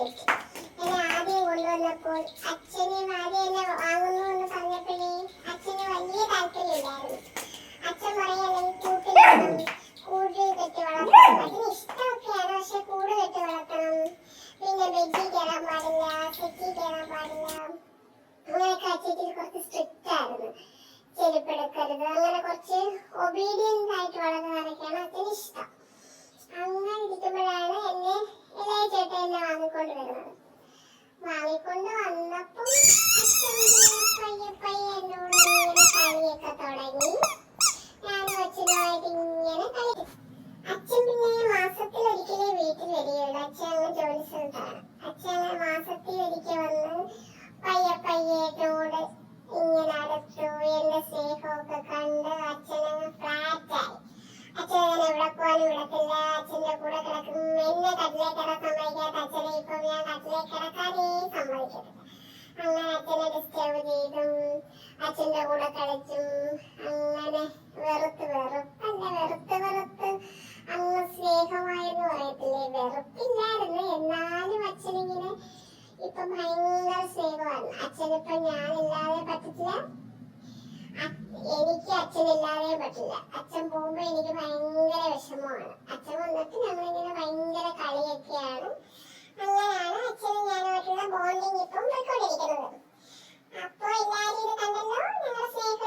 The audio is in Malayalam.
കിട്ടി. എന്നെ ആദ്യം കൊണ്ടുവന്നപ്പോൾ അച്ഛനും ആദ്യം എന്നെ വാങ്ങുന്നു എന്ന് പറഞ്ഞപ്പോഴേ അച്ഛന് വലിയ താല്പര്യമില്ലായിരുന്നു. അച്ഛൻ പറയല്ലേ കൂട്ടിൽ കൂട് കെട്ടി വളർത്തണം, അതിന് ഇഷ്ടമൊക്കെയാണ്, പക്ഷെ കൂട് കെട്ടി വളർത്തണം, പിന്നെ ബെഡ്ഡിൽ കയറാൻ പാടില്ല, സെറ്റിൽ കയറാൻ പാടില്ല, അങ്ങനെയൊക്കെ അച്ഛൻ കുറച്ച് സ്ട്രിക്റ്റ് ആയിരുന്നു. ചെരുപ്പെടുക്കരുത്, അങ്ങനെ കുറച്ച് ഒബീഡിയന്റ് ആയിട്ട് വളർന്നതൊക്കെയാണ് അച്ഛന് ഇഷ്ടം. അങ്ങനെ ഇരിക്കുമ്പോഴാണ് എന്നെ ഇളയ ചേട്ടൻ എന്നെ വാങ്ങിക്കൊണ്ട് വരുന്നത്. വാങ്ങിക്കൊണ്ട് വന്നപ്പം അച്ഛൻ പയ്യെ പയ്യെ എന്നോട് ഇങ്ങനെ കളിയൊക്കെ തുടങ്ങി. ഞാനും അച്ഛനുമായിട്ട് ഇങ്ങനെ കളിക്കും. അച്ഛൻ പിന്നെ മാസത്തിലൊരിക്കലേ വീട്ടിൽ വരികയുള്ളൂ. അച്ഛൻ അങ്ങ് ജോലി സ്ഥലത്താണ്. അച്ഛൻ മാസത്തിൽ ഒരിക്കൽ വന്ന് പയ്യെ പയ്യെ എന്നോട് ഇങ്ങനെ അടുത്തു. എന്റെ സ്നേഹമൊക്കെ കണ്ട് അച്ഛനങ്ങ് ഫ്ലാറ്റായി. അച്ഛൻ അങ്ങനെ എവിടെ പോകാനും വിടത്തില്ല, അച്ഛൻ്റെ കൂടെ കിടക്കും. എന്നെ കട്ടിലേക്ക് കിടക്കാൻ സമ്മതിക്കാത്ത അച്ഛനെ ഇപ്പം ഞാൻ കട്ടിലേക്ക് കിടക്കാനേ സമ്മതിക്കത്തില്ല. അങ്ങനെ അച്ഛനെ ഡിസ്റ്റർബ് ചെയ്തും അച്ഛൻ്റെ കൂടെ കളിച്ചും അങ്ങനെ വെറുത്ത് അങ്ങ് സ്നേഹമായെന്ന് പറയത്തില്ലേ, വെറുപ്പില്ലായിരുന്നു. എന്നാലും അച്ഛനിങ്ങനെ ഇപ്പൊ ഭയങ്കര സ്നേഹമാണ്. അച്ഛനിപ്പം ഞാനില്ലാതെ പറ്റത്തില്ല, എനിക്ക് അച്ഛനില്ലാതെയും പറ്റില്ല. അച്ഛൻ പോകുമ്പോ എനിക്ക് ഭയങ്കര വിഷമമാണ്. അച്ഛൻ വന്നിട്ട് നമ്മളിങ്ങനെ ഭയങ്കര കളിയൊക്കെയാണ്. അങ്ങനെയാണ് അച്ഛനും ഞാനുമായിട്ടുള്ള ബോണ്ടിങ് ഇപ്പം പോയിക്കൊണ്ടിരിക്കുന്നത്. അപ്പൊ എല്ലാരും ഇത് കണ്ടല്ലോ, ഞങ്ങളുടെ സ്നേഹം